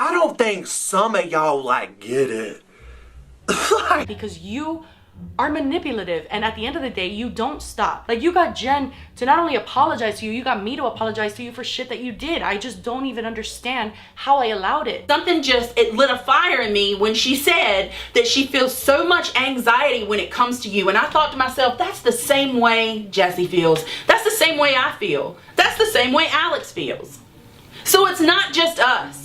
I don't think some of y'all like get it. Because you are manipulative, and at the end of the day, you don't stop. Like, you got Jen to not only apologize to you, you got me to apologize to you for shit that you did. I just don't even understand how I allowed it. Something it lit a fire in me when she said that she feels so much anxiety when it comes to you. And I thought to myself, that's the same way Jessie feels. That's the same way I feel. That's the same way Alex feels. So it's not just us.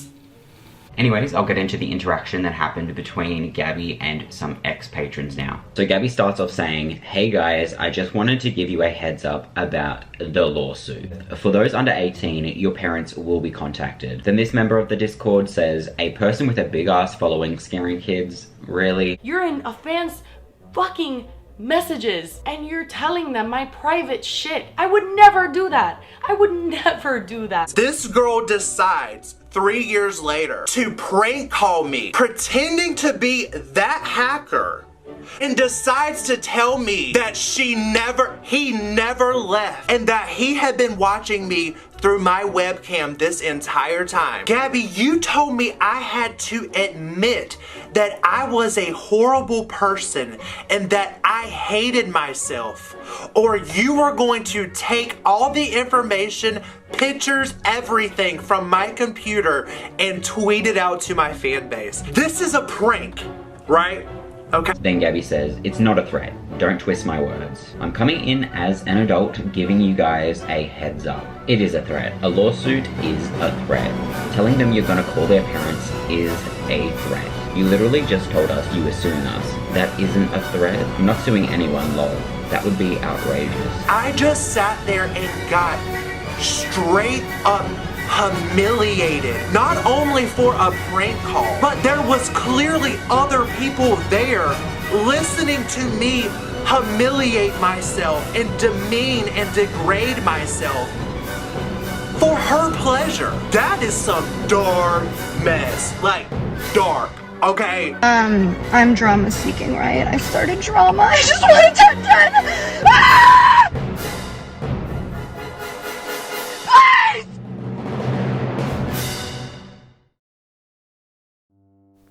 Anyways, I'll get into the interaction that happened between Gabbie and some ex-patrons now. So Gabbie starts off saying, "Hey guys, I just wanted to give you a heads up about the lawsuit. For those under 18, your parents will be contacted." Then this member of the Discord says, "A person with a big ass following scaring kids? Really? You're in a fan's fucking messages and you're telling them my private shit. I would never do that. I would never do that." This girl decides 3 years later to prank call me, pretending to be that hacker, and decides to tell me that he never left, and that he had been watching me through my webcam this entire time. Gabbie, you told me I had to admit that I was a horrible person and that I hated myself, or you were going to take all the information, pictures, everything from my computer and tweet it out to my fan base. This is a prank, right? Okay. Then Gabbie says, "It's not a threat. Don't twist my words. I'm coming in as an adult, giving you guys a heads up. It is a threat. A lawsuit is a threat. Telling them you're gonna call their parents is a threat. You literally just told us you were suing us. That isn't a threat. I'm not suing anyone, lol. That would be outrageous." I just sat there and got straight up humiliated, not only for a prank call, but there was clearly other people there listening to me humiliate myself and demean and degrade myself for her pleasure. That is some dark mess, like dark, okay? I'm drama seeking, right? I started drama. I just want to turn 10. Ah!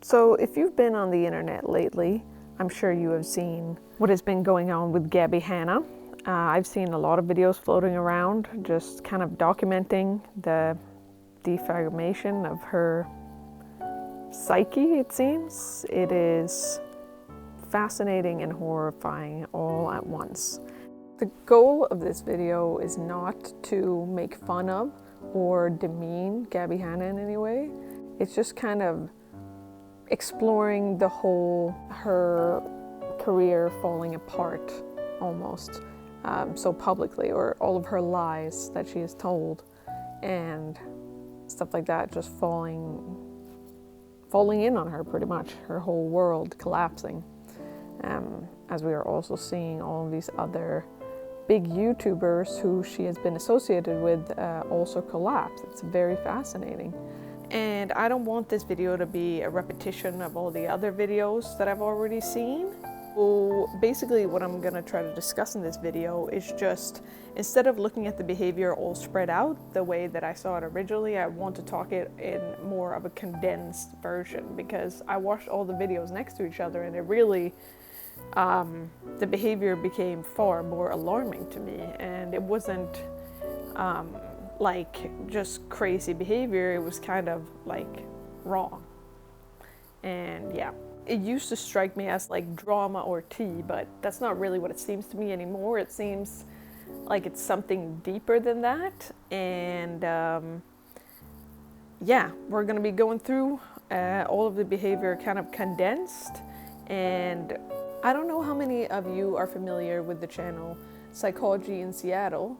So if you've been on the internet lately, I'm sure you have seen what has been going on with Gabbie Hanna. I've seen a lot of videos floating around just kind of documenting the defamation of her psyche, it seems. It is fascinating and horrifying all at once. The goal of this video is not to make fun of or demean Gabbie Hanna in any way. It's just kind of exploring her career falling apart almost so publicly, or all of her lies that she has told and stuff like that just falling in on her, pretty much her whole world collapsing, as we are also seeing all of these other big YouTubers who she has been associated with also collapse. It's very fascinating. And I don't want this video to be a repetition of all the other videos that I've already seen. So basically what I'm going to try to discuss in this video is just, instead of looking at the behavior all spread out the way that I saw it originally, I want to talk it in more of a condensed version, because I watched all the videos next to each other and it really, the behavior became far more alarming to me, and it wasn't like just crazy behavior, it was kind of like wrong. And yeah, it used to strike me as like drama or tea, but that's not really what it seems to me anymore. It seems like it's something deeper than that. And yeah, we're gonna be going through all of the behavior kind of condensed. And I don't know how many of you are familiar with the channel Psychology in Seattle.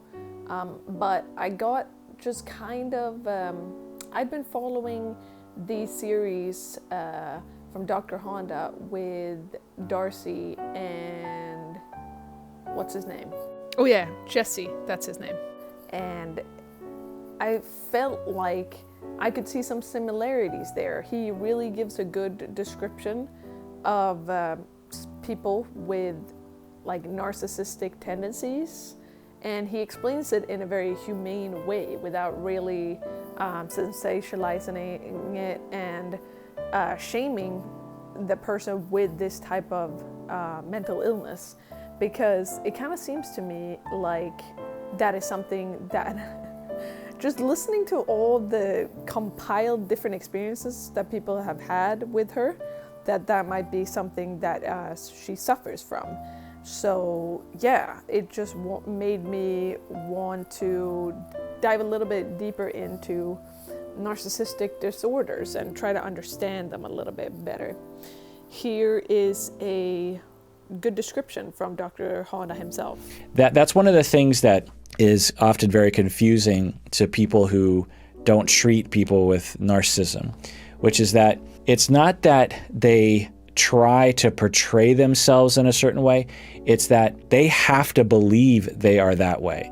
But I got just kind of, I'd been following the series from Dr. Honda with Darcy and what's his name? Oh yeah, Jesse, that's his name. And I felt like I could see some similarities there. He really gives a good description of people with like narcissistic tendencies. And he explains it in a very humane way without really sensationalizing it and shaming the person with this type of mental illness, because it kind of seems to me like that is something that just listening to all the compiled different experiences that people have had with her, that might be something that she suffers from. So yeah, it just made me want to dive a little bit deeper into narcissistic disorders and try to understand them a little bit better. Here is a good description from Dr. Hanna himself. That's one of the things that is often very confusing to people who don't treat people with narcissism, which is that it's not that they try to portray themselves in a certain way, it's that they have to believe they are that way.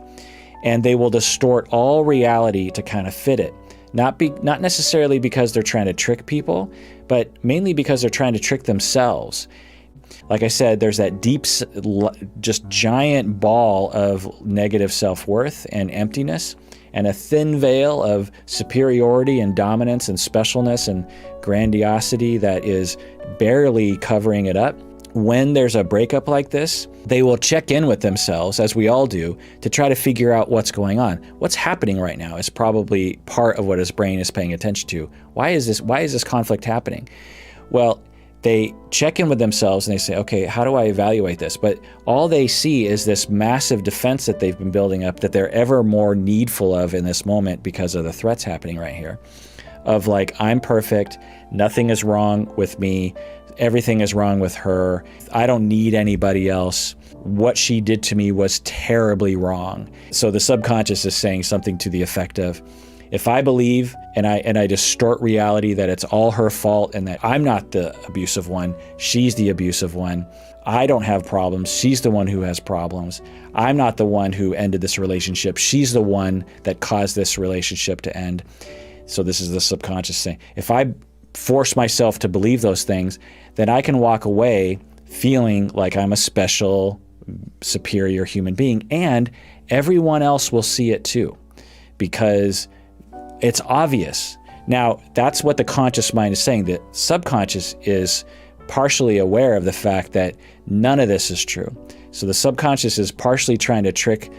And they will distort all reality to kind of fit it. Not necessarily because they're trying to trick people, but mainly because they're trying to trick themselves. Like I said, there's that deep, just giant ball of negative self-worth and emptiness, and a thin veil of superiority and dominance and specialness and grandiosity that is barely covering it up. When there's a breakup like this, they will check in with themselves, as we all do, to try to figure out what's going on. What's happening right now is probably part of what his brain is paying attention to. Why is this conflict happening? Well, they check in with themselves and they say, okay, how do I evaluate this? But all they see is this massive defense that they've been building up that they're ever more needful of in this moment because of the threats happening right here. Of like, I'm perfect, nothing is wrong with me, everything is wrong with her, I don't need anybody else, what she did to me was terribly wrong. So the subconscious is saying something to the effect of, if I believe and I distort reality that it's all her fault and that I'm not the abusive one, she's the abusive one, I don't have problems, she's the one who has problems, I'm not the one who ended this relationship, she's the one that caused this relationship to end. So this is the subconscious saying, if I force myself to believe those things, then I can walk away feeling like I'm a special, superior human being, and everyone else will see it too, because it's obvious. Now, that's what the conscious mind is saying. The subconscious is partially aware of the fact that none of this is true. So the subconscious is partially trying to trick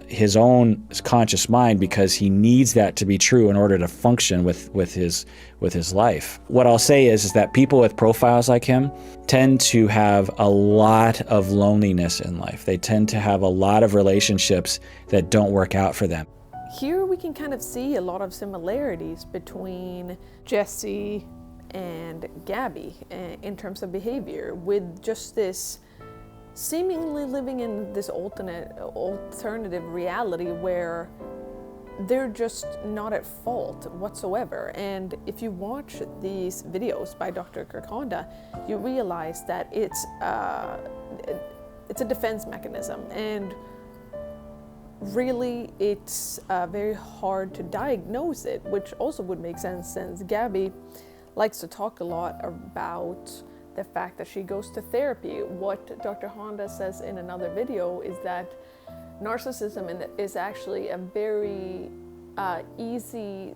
his own conscious mind because he needs that to be true in order to function with his life. What I'll say is that people with profiles like him tend to have a lot of loneliness in life. They tend to have a lot of relationships that don't work out for them. Here we can kind of see a lot of similarities between Jesse and Gabbie in terms of behavior, with just this seemingly living in this alternative reality where they're just not at fault whatsoever. And if you watch these videos by Dr. Hanna, you realize that it's a defense mechanism, and really it's very hard to diagnose it, which also would make sense since Gabbie likes to talk a lot about the fact that she goes to therapy. What Dr. Hanna says in another video is that narcissism is actually a very easy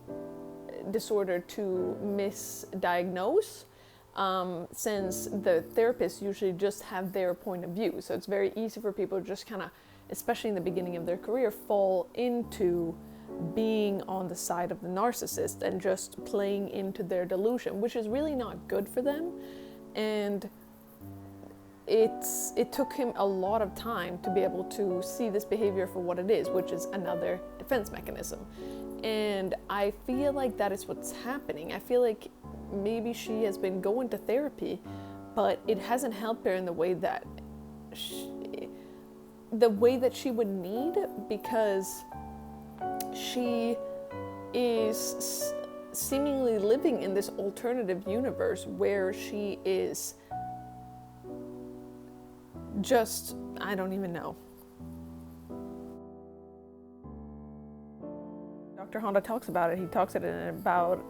disorder to misdiagnose, since the therapists usually just have their point of view. So it's very easy for people to just kind of, especially in the beginning of their career, fall into being on the side of the narcissist and just playing into their delusion, which is really not good for them. And it took him a lot of time to be able to see this behavior for what it is, which is another defense mechanism. And I feel like that is what's happening. I feel like maybe she has been going to therapy, but it hasn't helped her in the way that she would need, because she is seemingly living in this alternative universe where she is just, I don't even know. Dr. Hanna talks about it. He talks about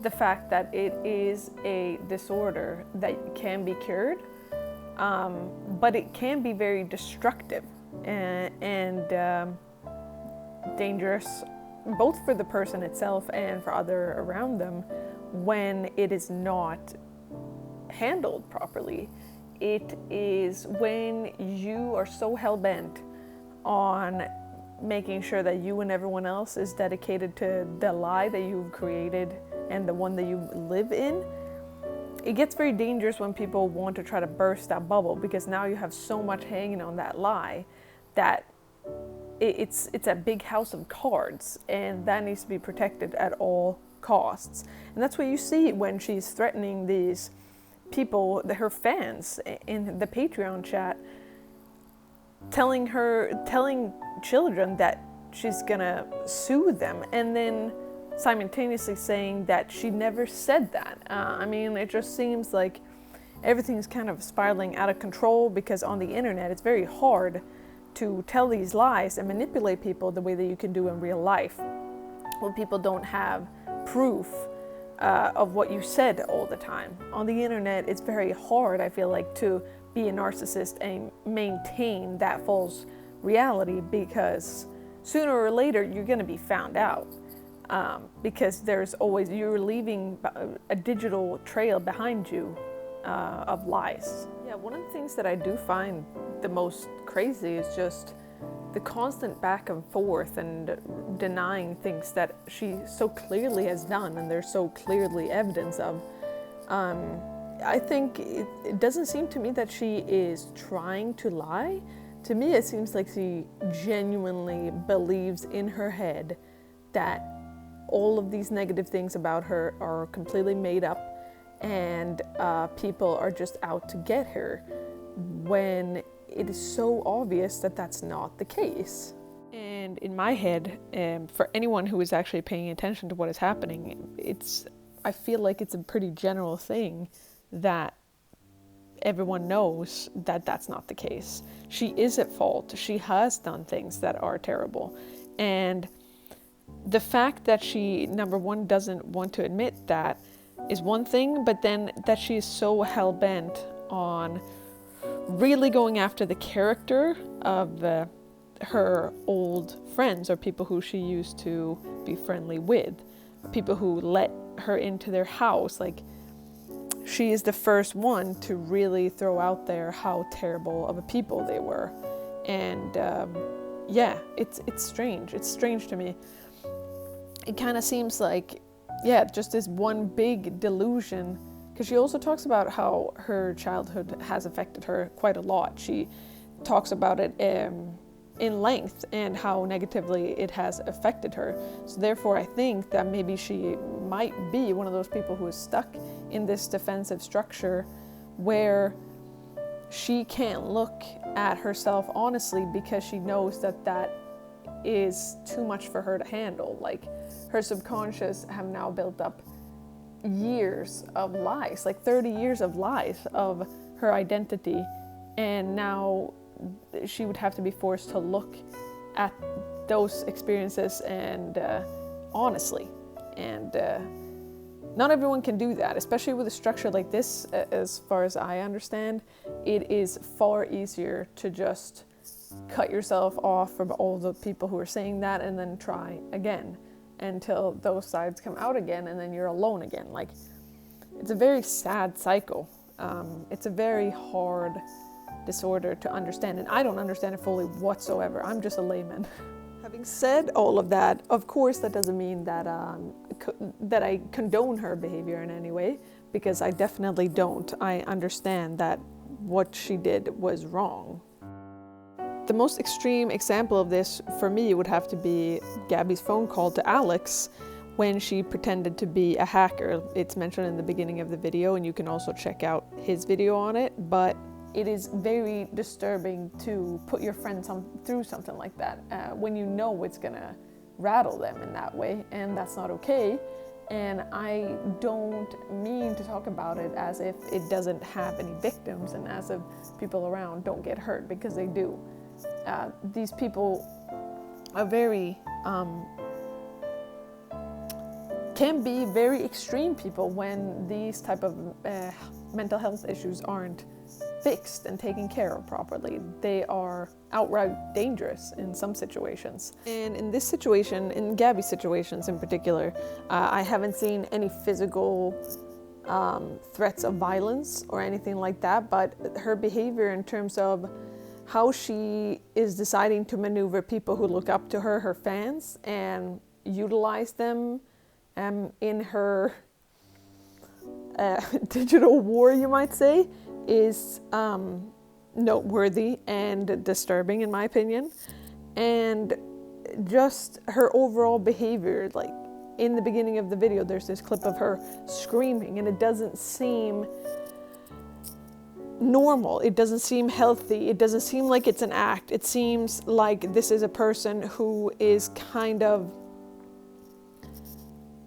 the fact that it is a disorder that can be cured, but it can be very destructive and dangerous, both for the person itself and for others around them, when it is not handled properly. It is when you are so hell-bent on making sure that you and everyone else is dedicated to the lie that you've created and the one that you live in. It gets very dangerous when people want to try to burst that bubble, because now you have so much hanging on that lie that it's a big house of cards, and that needs to be protected at all costs. And that's what you see when she's threatening these people, her fans in the Patreon chat, telling children that she's gonna sue them, and then simultaneously saying that she never said that. I mean, it just seems like everything's kind of spiraling out of control, because on the internet it's very hard to tell these lies and manipulate people the way that you can do in real life, when people don't have proof of what you said all the time. On the internet, it's very hard, I feel like, to be a narcissist and maintain that false reality, because sooner or later you're going to be found out, because you're leaving a digital trail behind you of lies. Yeah, one of the things that I do find the most crazy is just the constant back and forth and denying things that she so clearly has done and there's so clearly evidence of. I think it doesn't seem to me that she is trying to lie. To me, it seems like she genuinely believes in her head that all of these negative things about her are completely made up, and people are just out to get her, when it is so obvious that that's not the case. And in my head, for anyone who is actually paying attention to what is happening, I feel like it's a pretty general thing that everyone knows that that's not the case. She is at fault. She has done things that are terrible. And the fact that she, number one, doesn't want to admit that is one thing, but then that she is so hell-bent on really going after the character of her old friends, or people who she used to be friendly with, people who let her into their house. Like, she is the first one to really throw out there how terrible of a people they were. And yeah, it's strange. It's strange to me. It kind of seems like, yeah, just this one big delusion, because she also talks about how her childhood has affected her quite a lot. She talks about it in length and how negatively it has affected her. So therefore, I think that maybe she might be one of those people who is stuck in this defensive structure where she can't look at herself honestly, because she knows that that is too much for her to handle. Like, her subconscious have now built up years of lies, like 30 years of lies of her identity, and now she would have to be forced to look at those experiences and honestly, and not everyone can do that, especially with a structure like this. As far as I understand, it is far easier to just cut yourself off from all the people who are saying that and then try again until those sides come out again, and then you're alone again. Like, it's a very sad cycle. It's a very hard disorder to understand, and I don't understand it fully whatsoever. I'm just a layman. Having said all of that, of course that doesn't mean that that I condone her behavior in any way, because I definitely don't. I understand that what she did was wrong. The most extreme example of this for me would have to be Gabbie's phone call to Alex when she pretended to be a hacker. It's mentioned in the beginning of the video, and you can also check out his video on it, but it is very disturbing to put your friend through something like that when you know it's gonna rattle them in that way, and that's not okay. And I don't mean to talk about it as if it doesn't have any victims and as if people around don't get hurt, because they do. These people are very can be very extreme people when these type of mental health issues aren't fixed and taken care of properly. They are outright dangerous in some situations. And in this situation, in Gabbie's situations in particular, I haven't seen any physical threats of violence or anything like that, but her behavior in terms of how she is deciding to maneuver people who look up to her, her fans, and utilize them in her digital war, you might say, is noteworthy and disturbing in my opinion. And just her overall behavior, like in the beginning of the video, there's this clip of her screaming and it doesn't seem normal. It doesn't seem healthy. It doesn't seem like it's an act. It seems like this is a person who is kind of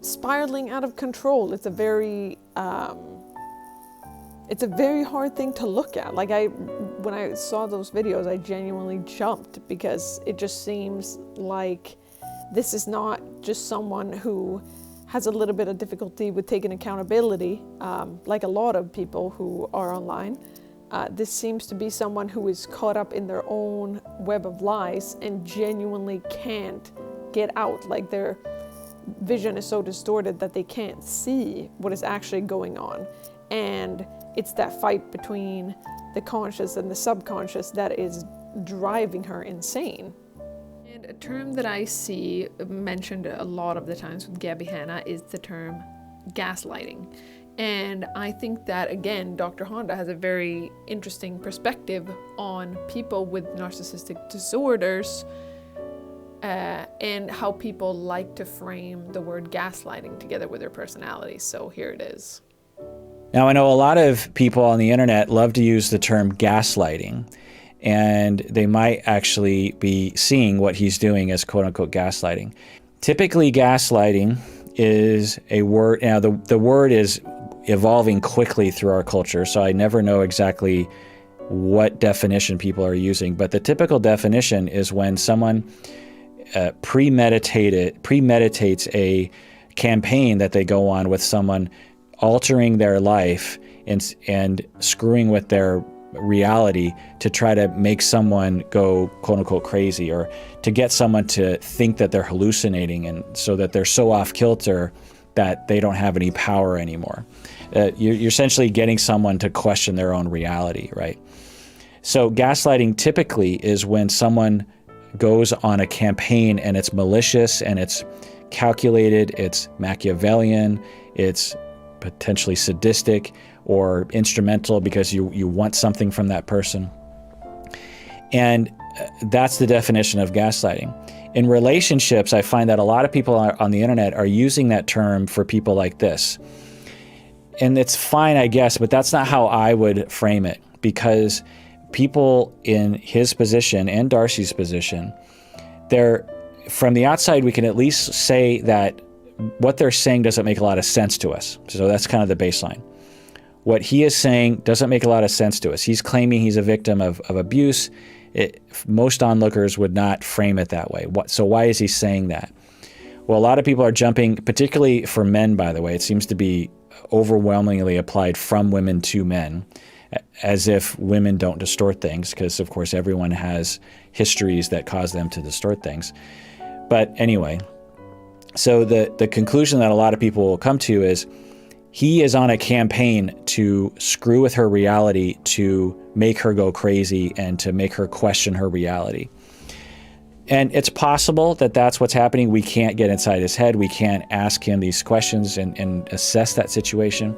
spiraling out of control. It's a very hard thing to look at. Like when I saw those videos, I genuinely jumped because it just seems like this is not just someone who has a little bit of difficulty with taking accountability, like a lot of people who are online. This seems to be someone who is caught up in their own web of lies and genuinely can't get out. Like their vision is so distorted that they can't see what is actually going on. And it's that fight between the conscious and the subconscious that is driving her insane. And a term that I see mentioned a lot of the times with Gabbie Hanna is the term gaslighting. And I think that, again, Dr. Honda has a very interesting perspective on people with narcissistic disorders and how people like to frame the word gaslighting together with their personalities. So here it is. Now, I know a lot of people on the internet love to use the term gaslighting, and they might actually be seeing what he's doing as quote-unquote gaslighting. Typically, gaslighting is a word. Now, the word is evolving quickly through our culture, so I never know exactly what definition people are using, but the typical definition is when someone premeditates a campaign that they go on with someone, altering their life and screwing with their reality to try to make someone go quote unquote crazy, or to get someone to think that they're hallucinating, and so that they're so off kilter that they don't have any power anymore. You're essentially getting someone to question their own reality, right? So gaslighting typically is when someone goes on a campaign and it's malicious and it's calculated, it's Machiavellian, it's potentially sadistic or instrumental because you want something from that person. And that's the definition of gaslighting. In relationships, I find that a lot of people on the internet are using that term for people like this. And it's fine, I guess, but that's not how I would frame it, because people in his position and Darcy's position, from the outside, we can at least say that what they're saying doesn't make a lot of sense to us. So that's kind of the baseline. What he is saying doesn't make a lot of sense to us. He's claiming he's a victim of abuse. Most onlookers would not frame it that way. So why is he saying that? Well, a lot of people are jumping, particularly for men, by the way. It seems to be overwhelmingly applied from women to men, as if women don't distort things, because of course everyone has histories that cause them to distort things. But anyway, so the conclusion that a lot of people will come to is he is on a campaign to screw with her reality, to make her go crazy and to make her question her reality. And it's possible that that's what's happening. We can't get inside his head. We can't ask him these questions and assess that situation.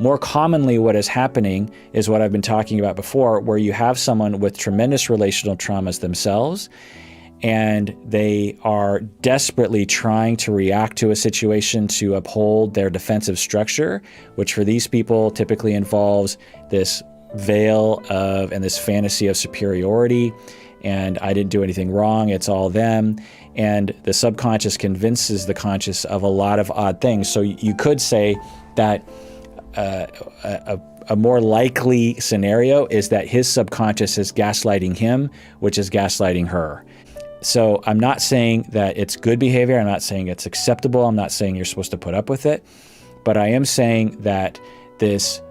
More commonly, what is happening is what I've been talking about before, where you have someone with tremendous relational traumas themselves, and they are desperately trying to react to a situation to uphold their defensive structure, which for these people typically involves this veil of and this fantasy of superiority, and I didn't do anything wrong, it's all them. And the subconscious convinces the conscious of a lot of odd things. So you could say that a more likely scenario is that his subconscious is gaslighting him, which is gaslighting her. So I'm not saying that it's good behavior. I'm not saying it's acceptable. I'm not saying you're supposed to put up with it. But I am saying that this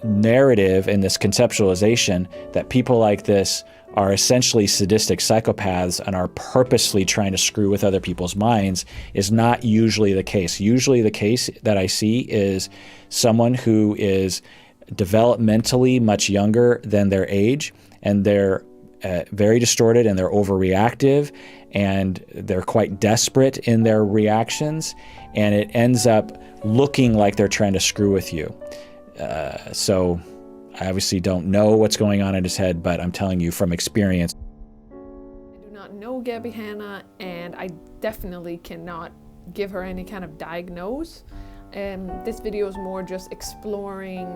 narrative and this conceptualization that people like this are essentially sadistic psychopaths and are purposely trying to screw with other people's minds is not usually the case. Usually the case that I see is someone who is developmentally much younger than their age, and they're very distorted, and they're overreactive, and they're quite desperate in their reactions, and it ends up looking like they're trying to screw with you. So I obviously don't know what's going on in his head, but I'm telling you from experience. I do not know Gabbie Hanna, and I definitely cannot give her any kind of diagnose. This video is more just exploring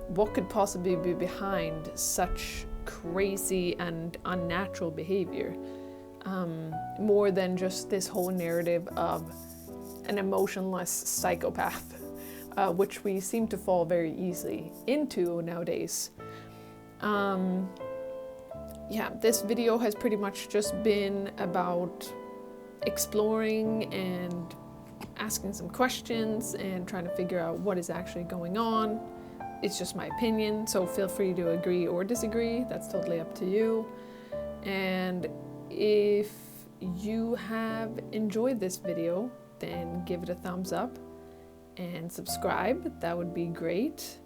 what could possibly be behind such crazy and unnatural behavior, more than just this whole narrative of an emotionless psychopath, which we seem to fall very easily into nowadays. Yeah, this video has pretty much just been about exploring and asking some questions and trying to figure out what is actually going on. It's just my opinion, so feel free to agree or disagree. That's totally up to you. And if you have enjoyed this video, then give it a thumbs up and subscribe. That would be great.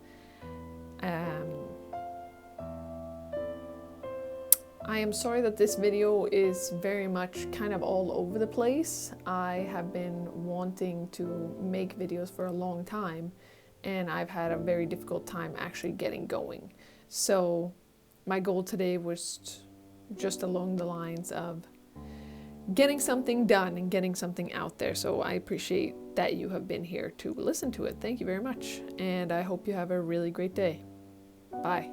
I am sorry that this video is very much kind of all over the place. I have been wanting to make videos for a long time, and I've had a very difficult time actually getting going. So my goal today was just along the lines of getting something done and getting something out there. So I appreciate that you have been here to listen to it. Thank you very much. And I hope you have a really great day. Bye.